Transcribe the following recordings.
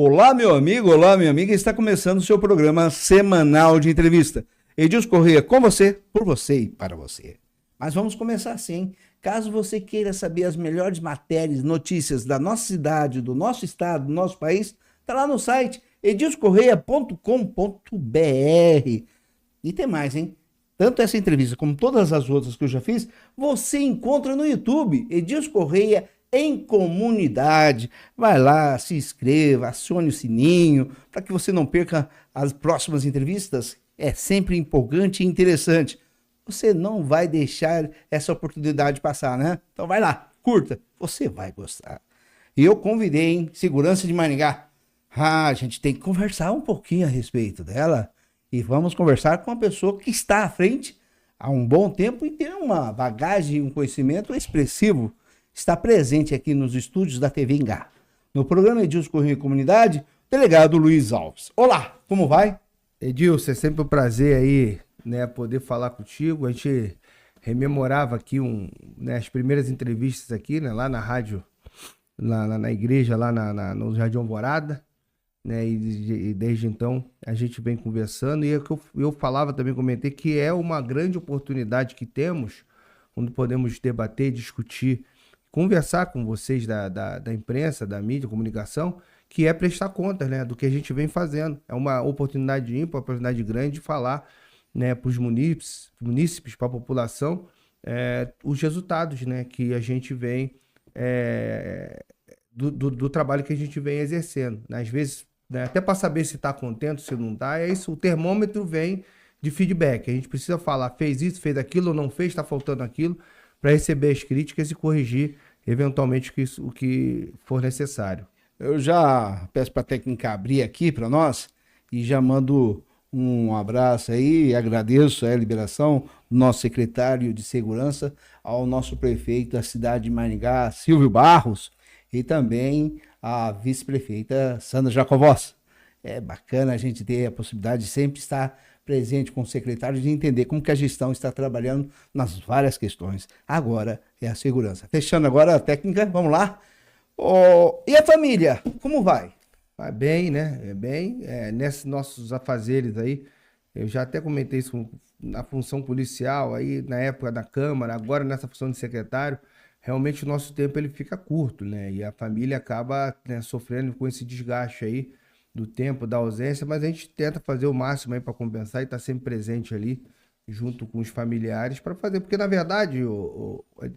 Olá, meu amigo, olá, minha amiga. Está começando o seu programa semanal de entrevista. Edilson Corrêa, com você, por você e para você. Mas vamos começar assim. Caso você queira saber as melhores matérias, notícias da nossa cidade, do nosso estado, do nosso país, está lá no site edilscorreia.com.br. E tem mais, hein? Tanto essa entrevista como todas as outras que eu já fiz, você encontra no YouTube, Edilson Corrêa em Comunidade. Vai lá, se inscreva, acione o sininho, para que você não perca as próximas entrevistas. É sempre empolgante e interessante. Você não vai deixar essa oportunidade passar, né? Então vai lá, curta, você vai gostar. E eu convidei, hein, Segurança de Maringá. A gente tem que conversar um pouquinho a respeito dela. E vamos conversar com uma pessoa que está à frente há um bom tempo e tem uma bagagem e um conhecimento expressivo. Está presente aqui nos estúdios da TV Engá. No programa Edilson Corrêa em Comunidade, delegado Luiz Alves. Olá, como vai? Edilson, é sempre um prazer aí, né, poder falar contigo. A gente rememorava aqui as primeiras entrevistas aqui, né, lá na rádio, na igreja, lá no Jardim Alvorada. Né, e desde então a gente vem conversando e é que eu falava também, comentei que é uma grande oportunidade que temos, onde podemos debater, discutir, conversar com vocês da imprensa, da mídia, comunicação, que é prestar contas, né, do que a gente vem fazendo. É uma oportunidade ímpar, uma oportunidade grande de falar, né, para os munícipes, para a população, os resultados, né, que a gente vem do trabalho que a gente vem exercendo. Às vezes, né, até para saber se está contente, se não está, é isso, o termômetro vem de feedback. A gente precisa falar, fez isso, fez aquilo, ou não fez, está faltando aquilo, para receber as críticas e corrigir, eventualmente, o que for necessário. Eu já peço para a técnica abrir aqui para nós e já mando um abraço aí, agradeço a liberação do nosso secretário de Segurança, ao nosso prefeito da cidade de Maringá, Silvio Barros, e também a vice-prefeita Sandra Jacovós. É bacana a gente ter a possibilidade de sempre estar presente com o secretário, de entender como que a gestão está trabalhando nas várias questões. Agora é a segurança. Fechando agora a técnica, vamos lá. E a família, como vai? Vai bem, né? Nesses nossos afazeres aí, eu já até comentei isso na função policial, aí na época da Câmara, agora nessa função de secretário, realmente o nosso tempo ele fica curto, né? E a família acaba, né, sofrendo com esse desgaste aí do tempo, da ausência, mas a gente tenta fazer o máximo aí para compensar e estar sempre presente ali junto com os familiares para fazer, porque na verdade,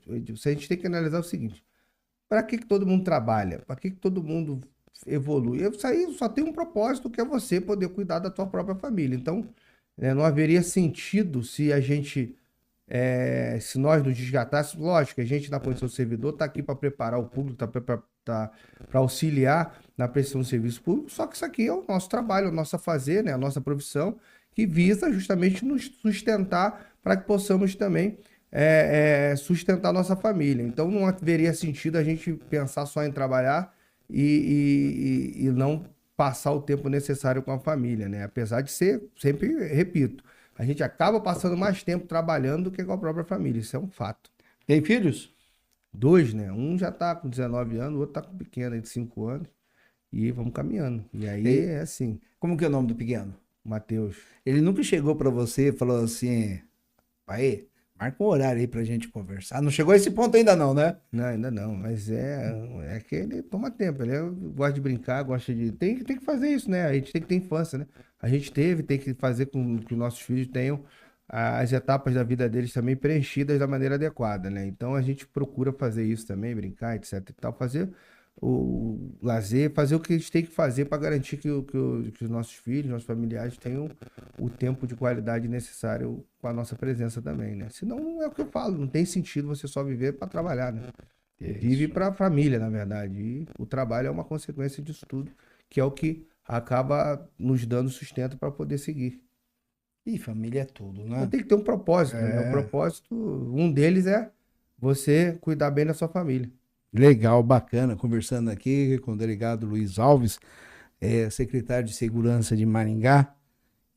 Edilson, a gente tem que analisar o seguinte: para que todo mundo trabalha? Para que todo mundo evolui? Isso aí só tem um propósito, que é você poder cuidar da tua própria família. Então, né, não haveria sentido se a gente se nós nos desgastássemos. Lógico, a gente na condição de servidor está aqui para preparar o público, para auxiliar na prestação de serviço público, só que isso aqui é o nosso trabalho, o nosso fazer, né, a nossa profissão, que visa justamente nos sustentar para que possamos também sustentar a nossa família. Então não haveria sentido a gente pensar só em trabalhar e não passar o tempo necessário com a família, né? Apesar de ser, sempre repito, a gente acaba passando mais tempo trabalhando do que com a própria família. Isso é um fato. Tem filhos? 2, né? Um já tá com 19 anos, o outro tá com pequeno, aí de 5 anos. E vamos caminhando. E aí é assim. Como que é o nome do pequeno? Matheus. Ele nunca chegou para você e falou assim: pai, marca um horário aí pra gente conversar. Não chegou a esse ponto ainda não, né? Não, ainda não, mas é que ele toma tempo, ele gosta de brincar, gosta de... Tem que fazer isso, né? A gente tem que ter infância, né? A gente tem que fazer com que os nossos filhos tenham as etapas da vida deles também preenchidas da maneira adequada, né? Então a gente procura fazer isso também, brincar, etc e tal, fazer o lazer, fazer o que a gente tem que fazer para garantir que os nossos filhos, nossos familiares tenham o tempo de qualidade necessário com a nossa presença também, né? Senão é o que eu falo, não tem sentido você só viver para trabalhar, né? Vive para a família, na verdade. E o trabalho é uma consequência disso tudo, que é o que acaba nos dando sustento para poder seguir. E família é tudo, né? Então tem que ter um propósito, né? O propósito, um deles é você cuidar bem da sua família. Legal, bacana, conversando aqui com o delegado Luiz Alves, secretário de Segurança de Maringá.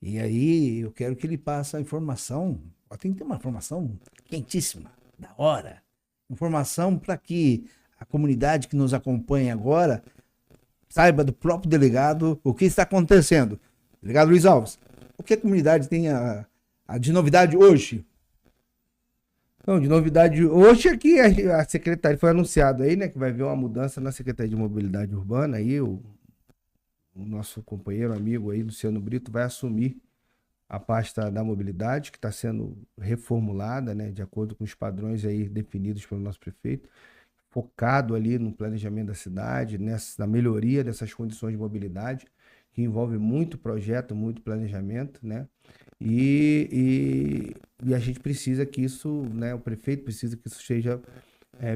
E aí eu quero que ele passe a informação, tem que ter uma informação quentíssima, da hora. Informação para que a comunidade que nos acompanha agora saiba do próprio delegado o que está acontecendo. Delegado Luiz Alves, o que a comunidade tem de novidade hoje? Não, de novidade hoje é que a secretaria foi anunciado aí, né, que vai haver uma mudança na Secretaria de Mobilidade Urbana, aí o nosso companheiro, amigo aí, Luciano Brito, vai assumir a pasta da mobilidade, que está sendo reformulada, né, de acordo com os padrões aí definidos pelo nosso prefeito, focado ali no planejamento da cidade, na melhoria dessas condições de mobilidade, que envolve muito projeto, muito planejamento, né? E a gente precisa que isso, né? O prefeito precisa que isso seja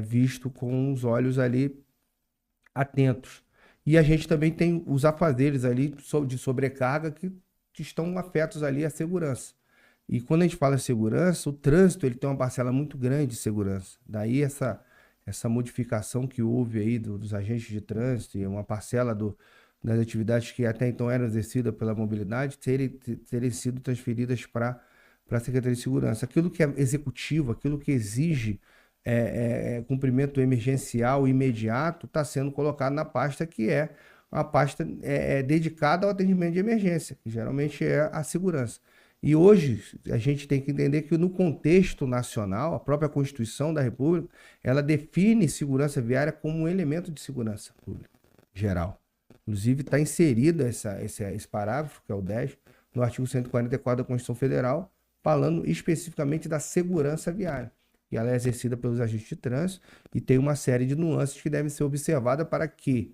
visto com os olhos ali atentos. E a gente também tem os afazeres ali de sobrecarga que estão afetos ali à segurança. E quando a gente fala em segurança, o trânsito ele tem uma parcela muito grande de segurança. Daí essa modificação que houve aí dos agentes de trânsito e uma parcela das atividades que até então eram exercidas pela mobilidade terem sido transferidas para a Secretaria de Segurança. Aquilo que é executivo, aquilo que exige cumprimento emergencial imediato, está sendo colocado na pasta que é uma pasta dedicada ao atendimento de emergência, que geralmente é a segurança. E hoje a gente tem que entender que no contexto nacional, a própria Constituição da República, ela define segurança viária como um elemento de segurança pública geral. Inclusive está inserido esse parágrafo, que é o 10, no artigo 144 da Constituição Federal, falando especificamente da segurança viária. E ela é exercida pelos agentes de trânsito e tem uma série de nuances que devem ser observadas para que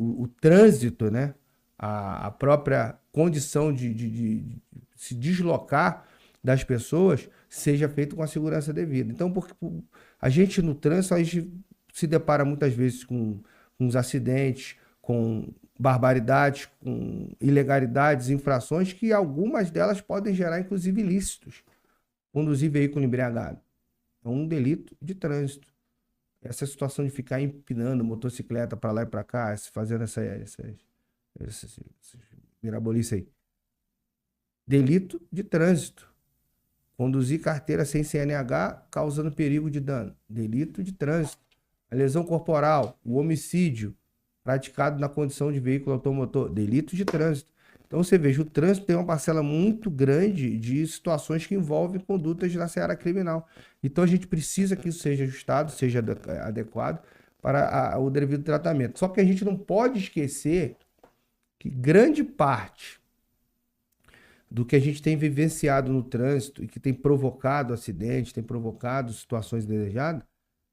o trânsito, né, a própria condição de se deslocar das pessoas seja feito com a segurança devida. Então, porque a gente no trânsito, a gente se depara muitas vezes com uns acidentes, com barbaridades, com ilegalidades, infrações, que algumas delas podem gerar, inclusive, ilícitos. Conduzir veículo embriagado é um delito de trânsito. Essa situação de ficar empinando motocicleta para lá e para cá, fazendo essas mirabolice aí. Delito de trânsito. Conduzir carteira sem CNH causando perigo de dano. Delito de trânsito. A lesão corporal, o homicídio praticado na condição de veículo automotor. Delito de trânsito. Então você veja, o trânsito tem uma parcela muito grande de situações que envolvem condutas na seara criminal. Então a gente precisa que isso seja ajustado, seja adequado para o devido tratamento. Só que a gente não pode esquecer que grande parte do que a gente tem vivenciado no trânsito e que tem provocado acidentes, tem provocado situações indesejadas,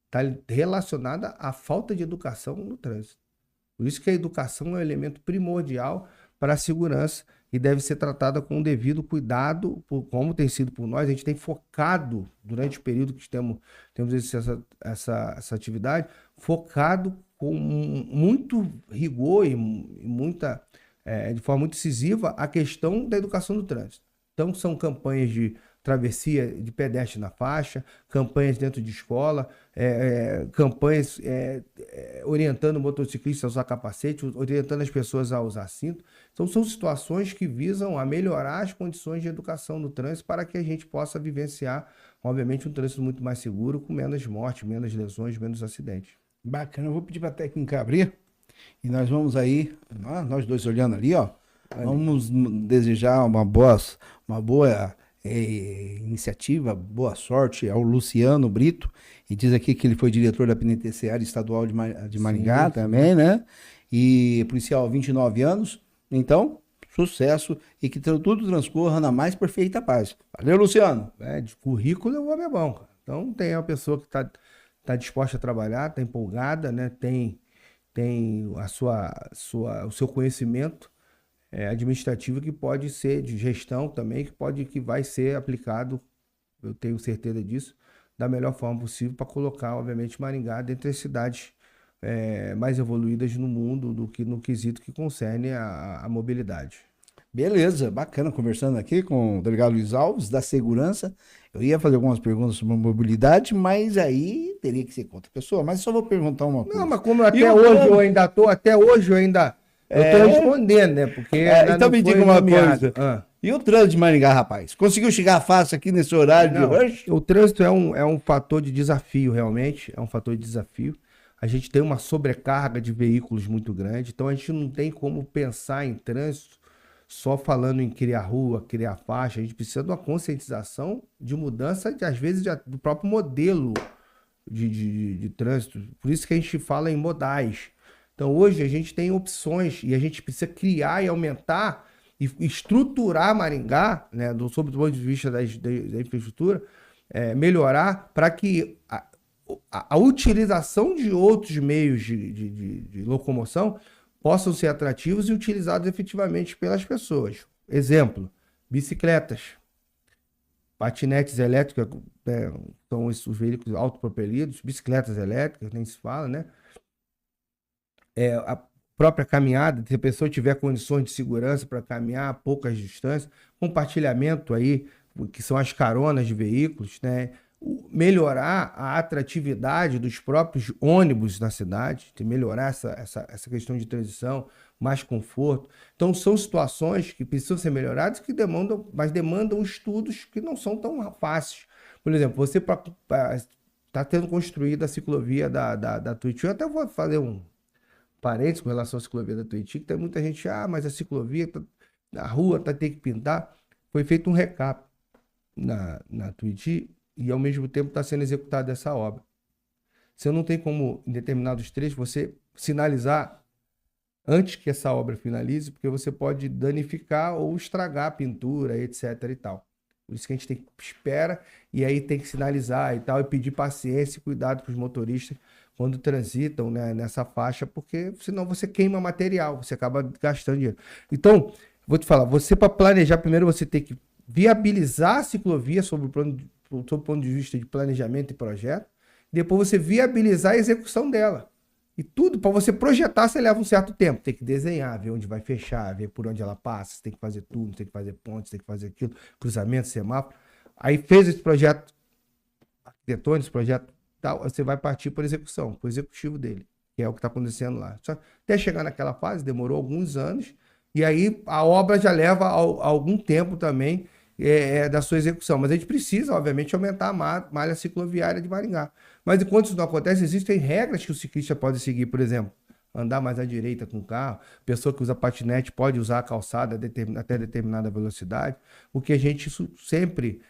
está relacionada à falta de educação no trânsito. Por isso que a educação é um elemento primordial para a segurança e deve ser tratada com o devido cuidado, como tem sido por nós. A gente tem focado, durante o período que temos essa atividade, focado com muito rigor e muita, de forma muito incisiva, a questão da educação do trânsito. Então, são campanhas de travessia de pedestre na faixa, campanhas dentro de escola, campanhas orientando o motociclista a usar capacete, orientando as pessoas a usar cinto. Então, são situações que visam a melhorar as condições de educação no trânsito para que a gente possa vivenciar, obviamente, um trânsito muito mais seguro, com menos mortes, menos lesões, menos acidentes. Bacana, eu vou pedir para a técnica abrir e nós vamos aí, nós dois olhando ali, ó, vamos desejar uma boa iniciativa, boa sorte ao Luciano Brito, e diz aqui que ele foi diretor da Penitenciária Estadual de Maringá. Sim, também, né? E policial há 29 anos. Então, sucesso e que tudo transcorra na mais perfeita paz. Valeu, Luciano. De currículo o homem é bom. Então, tem uma pessoa que está disposta a trabalhar, está empolgada, né? Tem o seu conhecimento administrativo, que pode ser de gestão também, que vai ser aplicado, eu tenho certeza disso, da melhor forma possível para colocar, obviamente, Maringá dentre as cidades mais evoluídas no mundo no quesito que concerne a mobilidade. Beleza, bacana, conversando aqui com o delegado Luiz Alves, da Segurança. Eu ia fazer algumas perguntas sobre mobilidade, mas aí teria que ser com outra pessoa, mas só vou perguntar uma coisa. Não, mas como até hoje eu ainda tô respondendo, né? Porque então me diga uma coisa. E o trânsito de Maringá, rapaz? Conseguiu chegar fácil aqui nesse horário de rush? O trânsito é um fator de desafio, realmente. É um fator de desafio. a gente tem uma sobrecarga de veículos muito grande, então a gente não tem como pensar em trânsito só falando em criar rua, criar faixa. A gente precisa de uma conscientização de mudança, às vezes, do próprio modelo de trânsito. Por isso que a gente fala em modais. Então, hoje, a gente tem opções e a gente precisa criar e aumentar e estruturar Maringá, né, sob o ponto de vista da infraestrutura, melhorar para que a utilização de outros meios de locomoção possam ser atrativos e utilizados efetivamente pelas pessoas. Exemplo, bicicletas, patinetes elétricos, são os veículos autopropelidos, bicicletas elétricas, nem se fala, né? A própria caminhada, se a pessoa tiver condições de segurança para caminhar a poucas distâncias, compartilhamento aí, que são as caronas de veículos, né? Melhorar a atratividade dos próprios ônibus na cidade, melhorar essa questão de transição, mais conforto. Então, são situações que precisam ser melhoradas, mas demandam estudos que não são tão fáceis. Por exemplo, você está tendo construída a ciclovia da Tuiuti. Eu até vou fazer um parênteses com relação à ciclovia da Tuiuti, que tem muita gente, mas a ciclovia, a rua tem que pintar. Foi feito um recap na Tuiuti, e ao mesmo tempo está sendo executada essa obra. Você não tem como, em determinados trechos, você sinalizar antes que essa obra finalize, porque você pode danificar ou estragar a pintura, etc. e tal. Por isso que a gente tem que esperar e aí tem que sinalizar e tal, e pedir paciência e cuidado com os motoristas quando transitam, né, nessa faixa, porque senão você queima material, você acaba gastando dinheiro. Então, vou te falar, você para planejar, primeiro você tem que viabilizar a ciclovia sob o ponto de vista de planejamento e projeto, depois você viabilizar a execução dela. E tudo, para você projetar, você leva um certo tempo. Tem que desenhar, ver onde vai fechar, ver por onde ela passa, você tem que fazer tudo, tem que fazer pontes, tem que fazer aquilo, cruzamento, semáforo. Aí fez esse projeto arquitetônico, esse projeto tal, você vai partir para execução, para o executivo dele, que é o que está acontecendo lá. Só até chegar naquela fase, demorou alguns anos, e aí a obra já leva algum tempo também, da sua execução. Mas a gente precisa, obviamente, aumentar a malha cicloviária de Maringá. Mas enquanto isso não acontece, existem regras que o ciclista pode seguir, por exemplo, andar mais à direita com o carro, pessoa que usa patinete pode usar a calçada até determinada velocidade. O que a gente sempre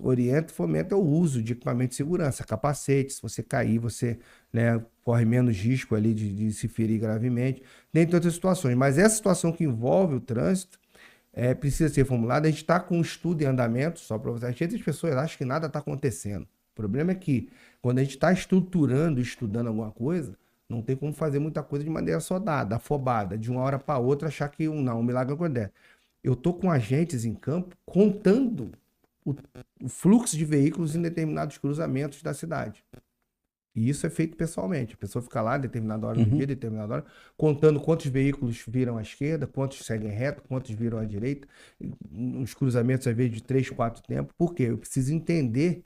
orienta e fomenta é o uso de equipamento de segurança, capacete. Se você cair, você, né, corre menos risco ali de se ferir gravemente, dentre outras situações. Mas essa situação que envolve o trânsito, precisa ser formulada. A gente está com um estudo em andamento, só para vocês. As pessoas acham que nada está acontecendo. O problema é que, quando a gente está estudando alguma coisa, não tem como fazer muita coisa de maneira só afobada, de uma hora para outra, achar que um milagre acontece. Eu estou com agentes em campo contando o fluxo de veículos em determinados cruzamentos da cidade. E isso é feito pessoalmente. A pessoa fica lá, determinada hora do dia, determinada hora, contando quantos veículos viram à esquerda, quantos seguem reto, quantos viram à direita, uns cruzamentos, às vezes, de 3, 4 tempos. Por quê? Eu preciso entender.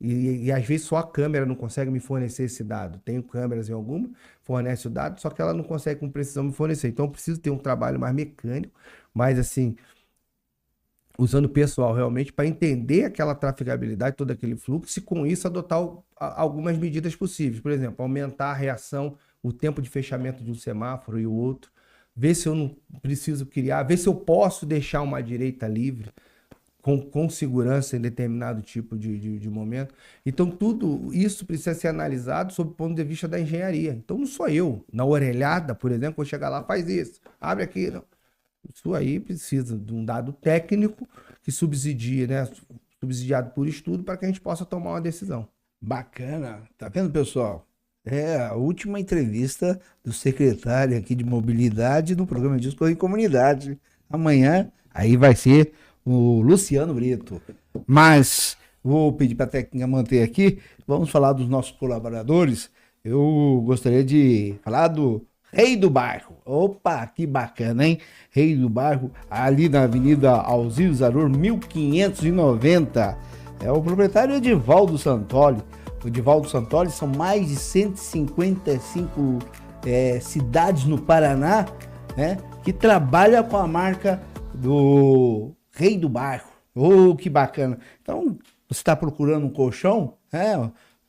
E às vezes só a câmera não consegue me fornecer esse dado. Tenho câmeras em alguma, fornece o dado, só que ela não consegue com precisão me fornecer. Então eu preciso ter um trabalho mais mecânico, mais assim, usando o pessoal realmente para entender aquela trafegabilidade, todo aquele fluxo, e com isso adotar algumas medidas possíveis. Por exemplo, aumentar a reação, o tempo de fechamento de um semáforo e o outro, ver se eu não preciso criar, ver se eu posso deixar uma direita livre com segurança em determinado tipo de momento. Então tudo isso precisa ser analisado sob o ponto de vista da engenharia. Então não sou eu, na orelhada, por exemplo, vou chegar lá, faz isso, abre aqui, não. Isso aí precisa de um dado técnico que subsidia, né? Subsidiado por estudo, para que a gente possa tomar uma decisão. Bacana. Tá vendo, pessoal? É a última entrevista do secretário aqui de mobilidade no programa Discorre em Comunidade. Amanhã, aí vai ser o Luciano Brito. Mas vou pedir para a técnica manter aqui. Vamos falar dos nossos colaboradores. Eu gostaria de falar do Rei do Bairro. Opa, que bacana, hein? Rei do Bairro, ali na Avenida Alzir Zarur, 1590. É o proprietário Edivaldo Santoli. O Edivaldo Santoli, são mais de 155 cidades no Paraná, né, que trabalha com a marca do Rei do Bairro. Oh, que bacana. Então, você está procurando um colchão?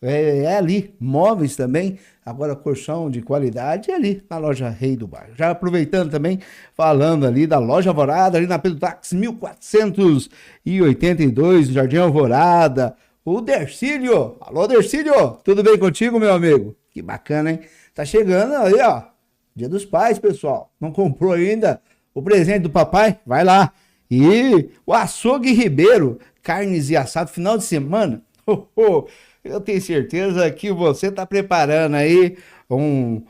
É ali, móveis também, agora colchão de qualidade é ali na loja Rei do Bairro. Já aproveitando também, falando ali da loja Alvorada, ali na Pedro Tax 1482, no Jardim Alvorada. O Dercílio, alô Dercílio, tudo bem contigo, meu amigo? Que bacana, hein? Tá chegando aí, ó, Dia dos Pais, pessoal. Não comprou ainda o presente do papai? Vai lá. E o Açougue Ribeiro, carnes e assado, final de semana. Eu tenho certeza que você está preparando aí um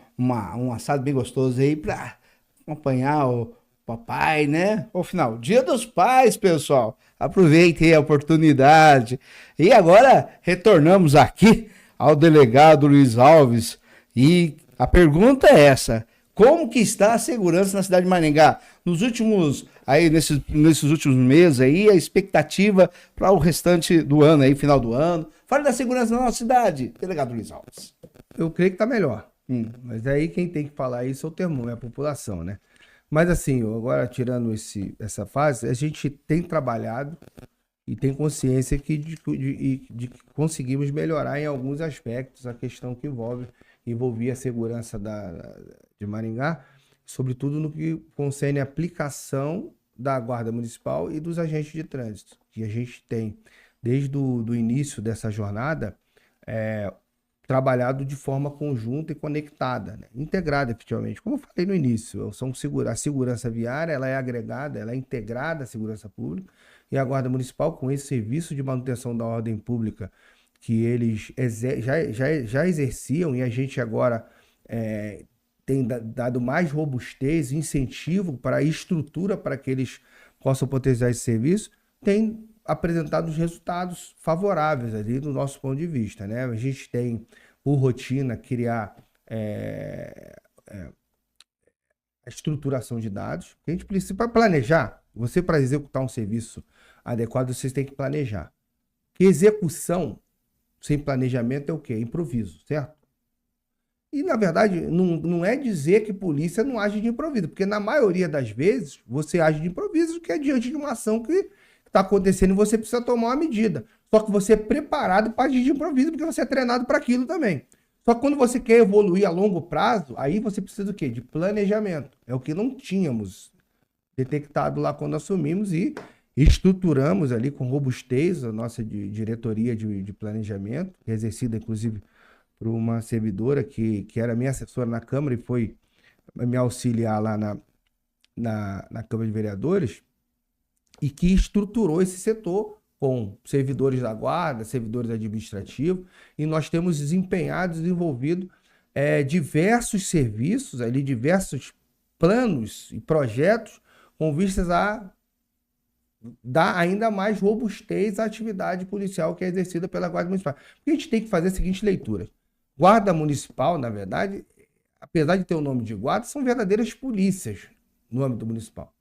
assado bem gostoso aí para acompanhar o papai, né? O final, Dia dos Pais, pessoal. Aproveitem a oportunidade. E agora retornamos aqui ao delegado Luiz Alves. E a pergunta é essa: como que está a segurança na cidade de Maringá? Nesses últimos meses aí, a expectativa para o restante do ano aí, final do ano. Fale da segurança na nossa cidade, delegado Luiz Alves. Eu creio que está melhor. Mas aí quem tem que falar isso é o termo, é a população, né? Mas assim, agora tirando essa fase, a gente tem trabalhado e tem consciência de que conseguimos melhorar em alguns aspectos a questão que envolvia a segurança de Maringá, sobretudo no que concerne a aplicação da Guarda Municipal e dos agentes de trânsito, que a gente tem, desde o início dessa jornada, trabalhado de forma conjunta e conectada, né? Integrada efetivamente. Como eu falei no início, a segurança viária ela é agregada, ela é integrada à segurança pública, e a Guarda Municipal, com esse serviço de manutenção da ordem pública que eles já exerciam, e a gente agora tem dado mais robustez, incentivo para a estrutura para que eles possam potencializar esse serviço, tem apresentado os resultados favoráveis ali do nosso ponto de vista, né? A gente tem, por rotina, criar a estruturação de dados. A gente precisa, para planejar, para executar um serviço adequado, vocês têm que planejar. Que execução sem planejamento é o quê? Improviso, certo? E, na verdade, não é dizer que polícia não age de improviso, porque na maioria das vezes você age de improviso, que é diante de uma ação que está acontecendo e você precisa tomar uma medida. Só que você é preparado para agir de improviso, porque você é treinado para aquilo também. Só que quando você quer evoluir a longo prazo, aí você precisa do quê? De planejamento. É o que não tínhamos detectado lá quando assumimos e estruturamos ali com robustez a nossa diretoria de planejamento, que é exercida, inclusive, por uma servidora que era minha assessora na Câmara e foi me auxiliar lá na Câmara de Vereadores, e que estruturou esse setor com servidores da Guarda, servidores administrativos, e nós temos desempenhado, desenvolvido diversos serviços, ali, diversos planos e projetos com vistas a dar ainda mais robustez à atividade policial que é exercida pela Guarda Municipal. Porque a gente tem que fazer a seguinte leitura. Guarda Municipal, na verdade, apesar de ter o nome de guarda, são verdadeiras polícias no âmbito municipal.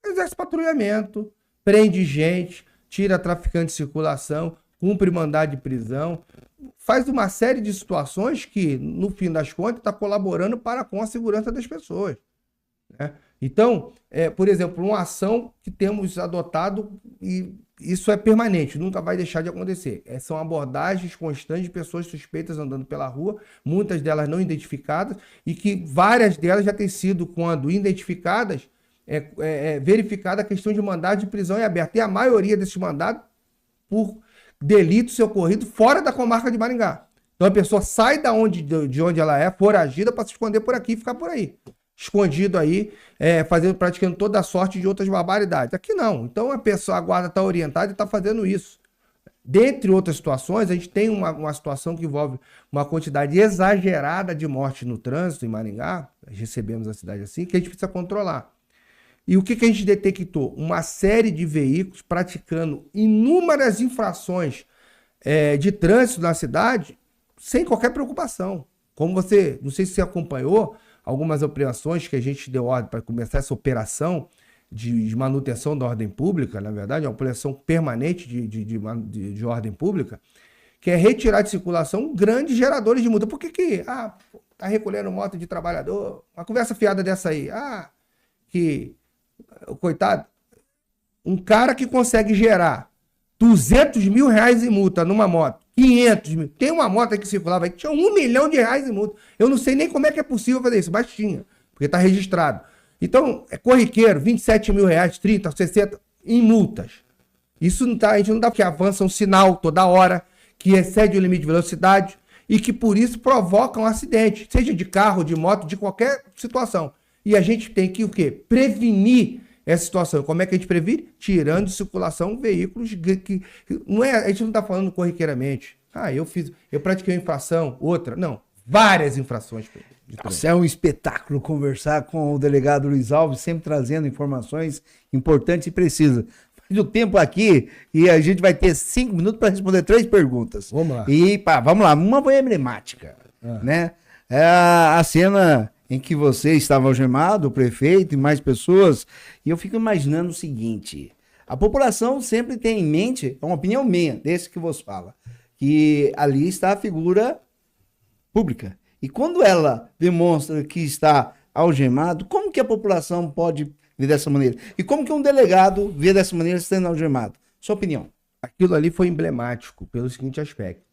Exerce patrulhamento, prende gente, tira traficante de circulação, cumpre mandado de prisão, faz uma série de situações que, no fim das contas, está colaborando com a segurança das pessoas, né? Então, por exemplo, uma ação que temos adotado, e isso é permanente, nunca vai deixar de acontecer. São abordagens constantes de pessoas suspeitas andando pela rua, muitas delas não identificadas, e que várias delas já têm sido, quando identificadas, verificada a questão de mandado de prisão em aberto. E a maioria desses mandados por delitos ocorridos fora da comarca de Maringá. Então a pessoa sai de onde ela é, foragida, para se esconder por aqui e ficar por aí. Escondido aí, praticando toda a sorte de outras barbaridades. Aqui não. Então a guarda está orientada e está fazendo isso. Dentre outras situações, a gente tem uma situação que envolve uma quantidade exagerada de mortes no trânsito em Maringá, recebemos a cidade assim, que a gente precisa controlar. E o que a gente detectou? Uma série de veículos praticando inúmeras infrações de trânsito na cidade sem qualquer preocupação. Como você, não sei se você acompanhou, algumas operações que a gente deu ordem para começar essa operação de manutenção da ordem pública, na verdade, é uma operação permanente de ordem pública, que é retirar de circulação grandes geradores de multa. Por que tá recolhendo moto de trabalhador? Uma conversa fiada dessa aí. Coitado, um cara que consegue gerar R$200 mil em multa numa moto, 500 mil. Tem uma moto que circulava aí que tinha R$1 milhão em multa. Eu não sei nem como é que é possível fazer isso, mas tinha, porque está registrado. Então, é corriqueiro, R$27 mil, 30, 60 em multas. Isso não tá, a gente não dá porque avança um sinal toda hora, que excede o limite de velocidade e que por isso provoca um acidente, seja de carro, de moto, de qualquer situação. E a gente tem que o quê? Prevenir essa situação. Como é que a gente previne? Tirando de circulação veículos que não é, a gente não está falando corriqueiramente. Eu pratiquei uma infração, outra. Não, várias infrações. Nossa, é um espetáculo conversar com o delegado Luiz Alves, sempre trazendo informações importantes e precisas. O tempo aqui e a gente vai ter 5 minutos para responder 3 perguntas. Vamos lá. E vamos lá, uma foi emblemática, né? É a cena em que você estava algemado, o prefeito e mais pessoas, e eu fico imaginando o seguinte: a população sempre tem em mente, é uma opinião minha, desse que você fala, que ali está a figura pública. E quando ela demonstra que está algemado, como que a população pode ver dessa maneira? E como que um delegado vê dessa maneira sendo algemado? Sua opinião. Aquilo ali foi emblemático pelo seguinte aspecto.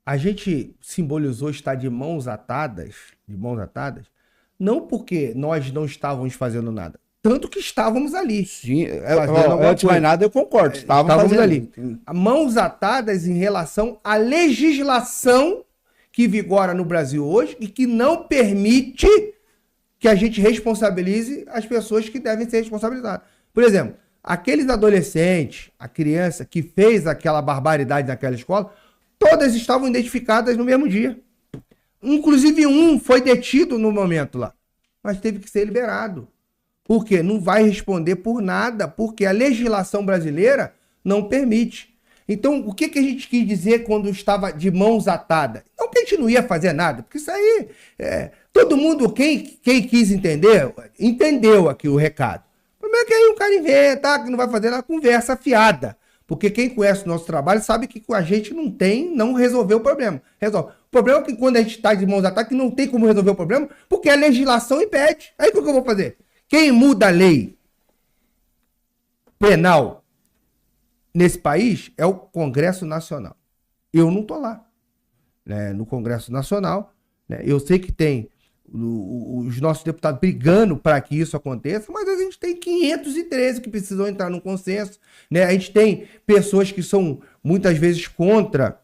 A gente simbolizou estar de mãos atadas, não porque nós não estávamos fazendo nada, tanto que estávamos ali. Sim, antes de mais nada eu concordo, estávamos ali. Mãos atadas em relação à legislação que vigora no Brasil hoje e que não permite que a gente responsabilize as pessoas que devem ser responsabilizadas. Por exemplo, aqueles adolescentes, a criança que fez aquela barbaridade naquela escola, todas estavam identificadas no mesmo dia. Inclusive um foi detido no momento lá, mas teve que ser liberado. Por quê? Não vai responder por nada, porque a legislação brasileira não permite. Então, o que a gente quis dizer quando estava de mãos atadas? Não que a gente não ia fazer nada, porque isso aí, todo mundo, quem quis entender, entendeu aqui o recado. O problema é que aí o cara inventa, que não vai fazer nada, conversa fiada. Porque quem conhece o nosso trabalho sabe que a gente não resolveu o problema. Resolve. O problema é que quando a gente está de mãos atadas, não tem como resolver o problema, porque a legislação impede. Aí o que eu vou fazer? Quem muda a lei penal nesse país é o Congresso Nacional. Eu não estou lá, né, no Congresso Nacional. Né, eu sei que tem os nossos deputados brigando para que isso aconteça, mas a gente tem 513 que precisam entrar num consenso. Né, a gente tem pessoas que são muitas vezes contra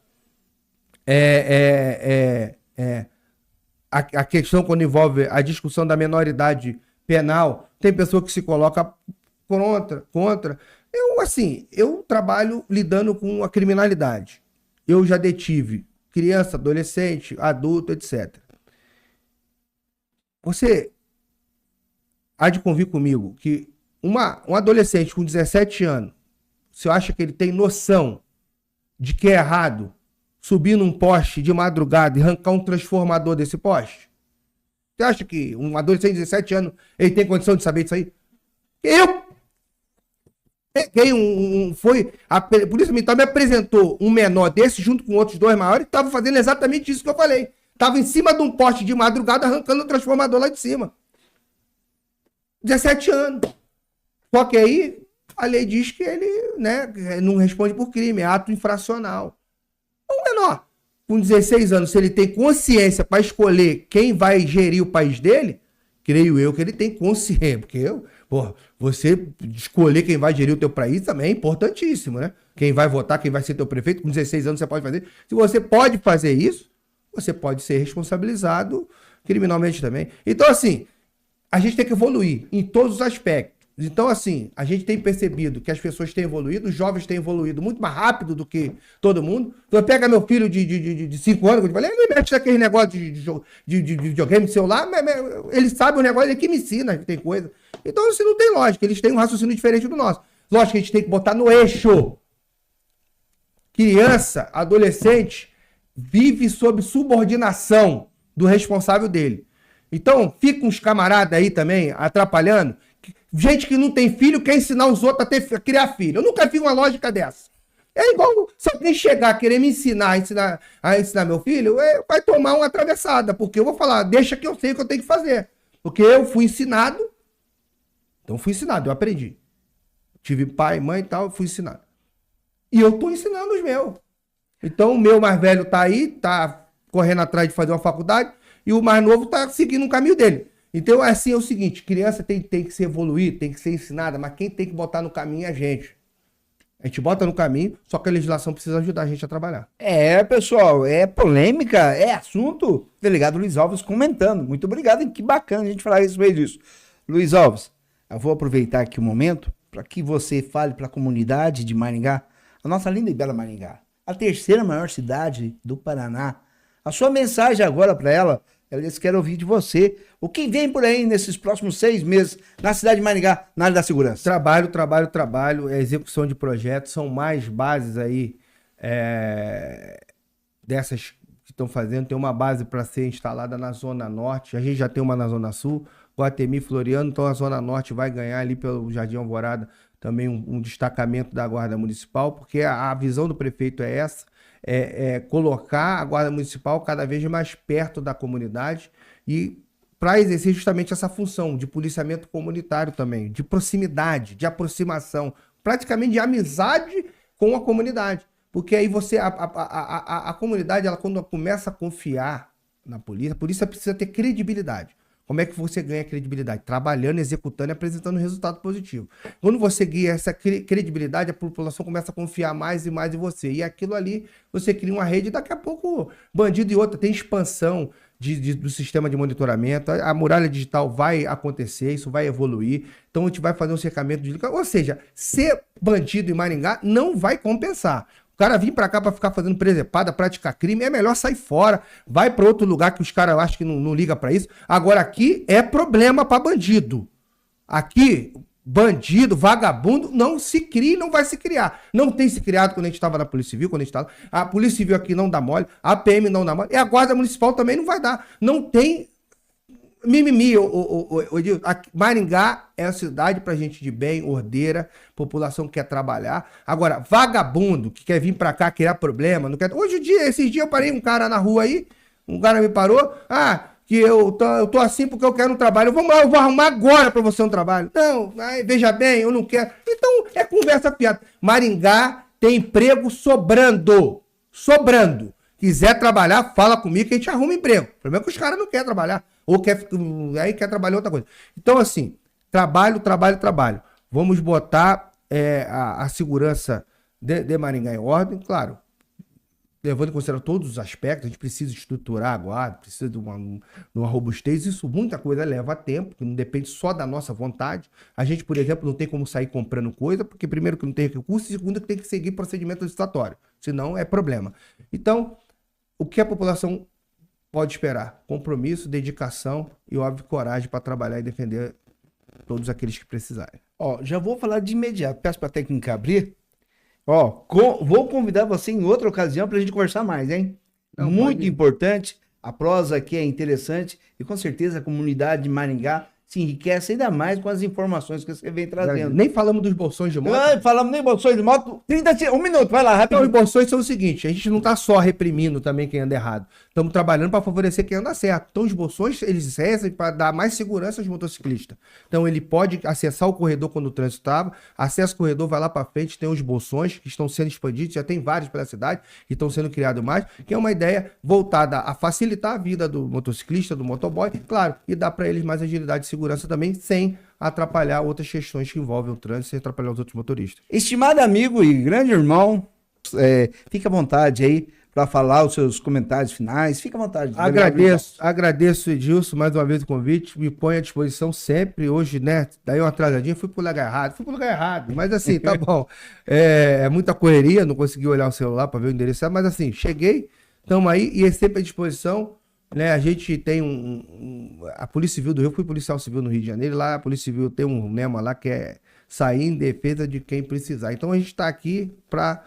a questão quando envolve a discussão da menoridade penal. Tem pessoa que se coloca contra. Eu trabalho lidando com a criminalidade. Eu já detive criança, adolescente, adulto, etc. Você há de convir comigo que um adolescente com 17 anos, você acha que ele tem noção de que é errado subir num poste de madrugada e arrancar um transformador desse poste? Você acha que um adolescente de 17 anos ele tem condição de saber disso aí? Eu peguei a Polícia Militar me apresentou um menor desse junto com outros 2 maiores que estavam fazendo exatamente isso que eu falei. Estava em cima de um poste de madrugada arrancando o transformador lá de cima. 17 anos. Só que aí a lei diz que ele, né, não responde por crime, é ato infracional. Um menor com 16 anos, se ele tem consciência para escolher quem vai gerir o país dele, creio eu que ele tem consciência. Porque você escolher quem vai gerir o teu país também é importantíssimo, né? Quem vai votar, quem vai ser teu prefeito, com 16 anos você pode fazer. Se você pode fazer isso, você pode ser responsabilizado criminalmente também. Então, assim, a gente tem que evoluir em todos os aspectos. Então, assim, a gente tem percebido que as pessoas têm evoluído, os jovens têm evoluído muito mais rápido do que todo mundo. Então, pega meu filho de 5 anos, que eu falei, ele mexe naquele negócio de videogame de celular, mas ele sabe o negócio, ele que me ensina, que tem coisa. Então, assim, não tem lógica, eles têm um raciocínio diferente do nosso. Lógico que a gente tem que botar no eixo. Criança, adolescente, vive sob subordinação do responsável dele. Então, fica uns camaradas aí também atrapalhando. Gente que não tem filho quer ensinar os outros a criar filho. Eu nunca vi uma lógica dessa. É igual se alguém chegar querer me ensinar meu filho, vai tomar uma atravessada, porque eu vou falar, deixa que eu sei o que eu tenho que fazer. Porque eu fui ensinado, eu aprendi. Tive pai, mãe e tal, fui ensinado. E eu tô ensinando os meus. Então o meu mais velho tá aí, tá correndo atrás de fazer uma faculdade, e o mais novo tá seguindo o caminho dele. Então, assim, é o seguinte, criança tem que se evoluir, tem que ser ensinada, mas quem tem que botar no caminho é a gente. A gente bota no caminho, só que a legislação precisa ajudar a gente a trabalhar. Pessoal, é polêmica, é assunto. Delegado Luiz Alves comentando. Muito obrigado, hein? Que bacana a gente falar a respeito disso. Luiz Alves, eu vou aproveitar aqui o momento para que você fale para a comunidade de Maringá, a nossa linda e bela Maringá, a terceira maior cidade do Paraná. A sua mensagem agora para ela, eles querem ouvir de você. O que vem por aí nesses próximos 6 meses na cidade de Maringá, na área da segurança? Trabalho, execução de projetos, são mais bases aí dessas que estão fazendo. Tem uma base para ser instalada na Zona Norte, a gente já tem uma na Zona Sul, Guatemi e Floriano, então a Zona Norte vai ganhar ali pelo Jardim Alvorada também um destacamento da Guarda Municipal, porque a visão do prefeito é essa, colocar a Guarda Municipal cada vez mais perto da comunidade e para exercer justamente essa função de policiamento comunitário também, de proximidade, de aproximação, praticamente de amizade com a comunidade. Porque aí a comunidade, ela quando começa a confiar na polícia, a polícia precisa ter credibilidade. Como é que você ganha credibilidade? Trabalhando, executando e apresentando resultado positivo. Quando você ganha essa credibilidade, a população começa a confiar mais e mais em você. E aquilo ali, você cria uma rede, daqui a pouco, bandido e outra, tem expansão do sistema de monitoramento. A muralha digital vai acontecer, isso vai evoluir. Então a gente vai fazer um cercamento de... Ou seja, ser bandido em Maringá não vai compensar. O cara vir pra cá pra ficar fazendo presepada, praticar crime, é melhor sair fora. Vai pra outro lugar que os caras acham que não liga pra isso. Agora aqui é problema pra bandido. Aqui, bandido, vagabundo, não se cria e não vai se criar. Não tem se criado quando a gente estava na Polícia Civil, quando a gente estava... A Polícia Civil aqui não dá mole, a PM não dá mole, e a Guarda Municipal também não vai dar. Não tem mimimi, Maringá é a cidade pra gente de bem, ordeira, população que quer trabalhar. Agora, vagabundo que quer vir pra cá criar problema, não quer... Hoje, esses dias eu parei um cara na rua aí, um cara me parou, que eu tô assim porque eu quero um trabalho. Vamos lá, eu vou arrumar agora pra você um trabalho. Não, veja bem, eu não quero. Então, é conversa piada. Maringá tem emprego sobrando. Sobrando. Quiser trabalhar, fala comigo que a gente arruma emprego. O problema é que os caras não querem trabalhar. Ou quer trabalhar outra coisa. Então, assim, trabalho. Vamos botar a segurança de Maringá em ordem, claro. Levando em consideração todos os aspectos, a gente precisa estruturar a guarda, precisa de uma robustez, isso muita coisa leva tempo, que não depende só da nossa vontade. A gente, por exemplo, não tem como sair comprando coisa, porque primeiro que não tem recurso, e segundo que tem que seguir procedimento licitatório, senão é problema. Então, o que a população pode esperar? Compromisso, dedicação e, óbvio, coragem para trabalhar e defender todos aqueles que precisarem. Já vou falar de imediato, peço para a técnica abrir. Vou convidar você em outra ocasião para a gente conversar mais, hein? Muito importante, a prosa aqui é interessante e com certeza a comunidade de Maringá se enriquece ainda mais com as informações que você vem trazendo. Nem falamos dos bolsões de moto. Não falamos nem bolsões de moto. 1 minuto, vai lá, rapidinho. Então, os bolsões são o seguinte, a gente não está só reprimindo também quem anda errado. Estamos trabalhando para favorecer quem anda certo. Então, os bolsões, eles servem para dar mais segurança aos motociclistas. Então, ele pode acessar o corredor quando o trânsito estava, acessa o corredor, vai lá para frente, tem os bolsões que estão sendo expandidos, já tem vários pela cidade e estão sendo criados mais, que é uma ideia voltada a facilitar a vida do motociclista, do motoboy, claro, e dar para eles mais agilidade e segurança também, sem atrapalhar outras questões que envolvem o trânsito, sem atrapalhar os outros motoristas. Estimado amigo e grande irmão, fica à vontade aí para falar os seus comentários finais. Fica à vontade. Agradeço, Edilson, mais uma vez o convite. Me põe à disposição sempre. Hoje, né? Daí uma atrasadinha, fui pro lugar errado. Mas assim, tá bom. É muita correria, não consegui olhar o celular para ver o endereço. Mas assim, cheguei, estamos aí e é sempre à disposição. Né, a gente tem a Polícia Civil do Rio, fui policial civil no Rio de Janeiro, lá a Polícia Civil tem um lema lá que é sair em defesa de quem precisar. Então a gente está aqui para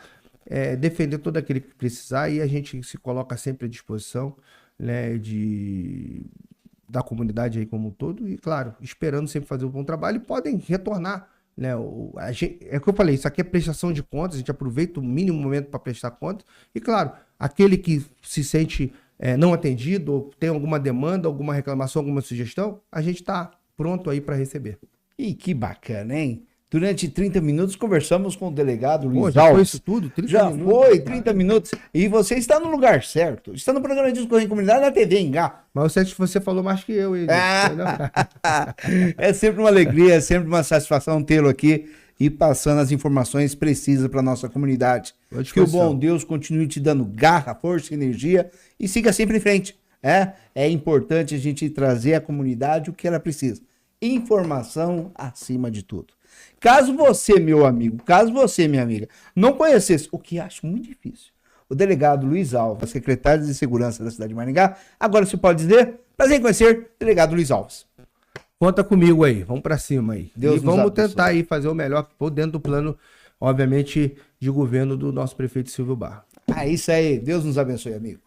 defender todo aquele que precisar e a gente se coloca sempre à disposição, né, da comunidade aí como um todo e, claro, esperando sempre fazer um bom trabalho e podem retornar. Né, é o que eu falei, isso aqui é prestação de contas, a gente aproveita o mínimo momento para prestar contas e, claro, aquele que se sente não atendido, ou tem alguma demanda, alguma reclamação, alguma sugestão, a gente está pronto aí para receber. E que bacana, hein? Durante 30 minutos conversamos com o delegado Luiz já foi Alves. isso tudo? 30 Já minutos, foi, 30 minutos. E você está no lugar certo. Está no programa Discorrer em Comunidade na TV Engá. Mas você falou mais que eu. Hein? É sempre uma alegria, é sempre uma satisfação tê-lo aqui e passando as informações precisas para nossa comunidade. Que o bom Deus continue te dando garra, força e energia e siga sempre em frente. É importante a gente trazer à comunidade o que ela precisa. Informação acima de tudo. Caso você, meu amigo, caso você, minha amiga, não conhecesse, o que acho muito difícil, o delegado Luiz Alves, secretário de Segurança da cidade de Maringá, agora você pode dizer, prazer em conhecer, delegado Luiz Alves. Conta comigo aí, vamos pra cima aí. Deus e vamos tentar aí fazer o melhor que for dentro do plano, obviamente, de governo do nosso prefeito Silvio Barros. Isso aí, Deus nos abençoe, amigo.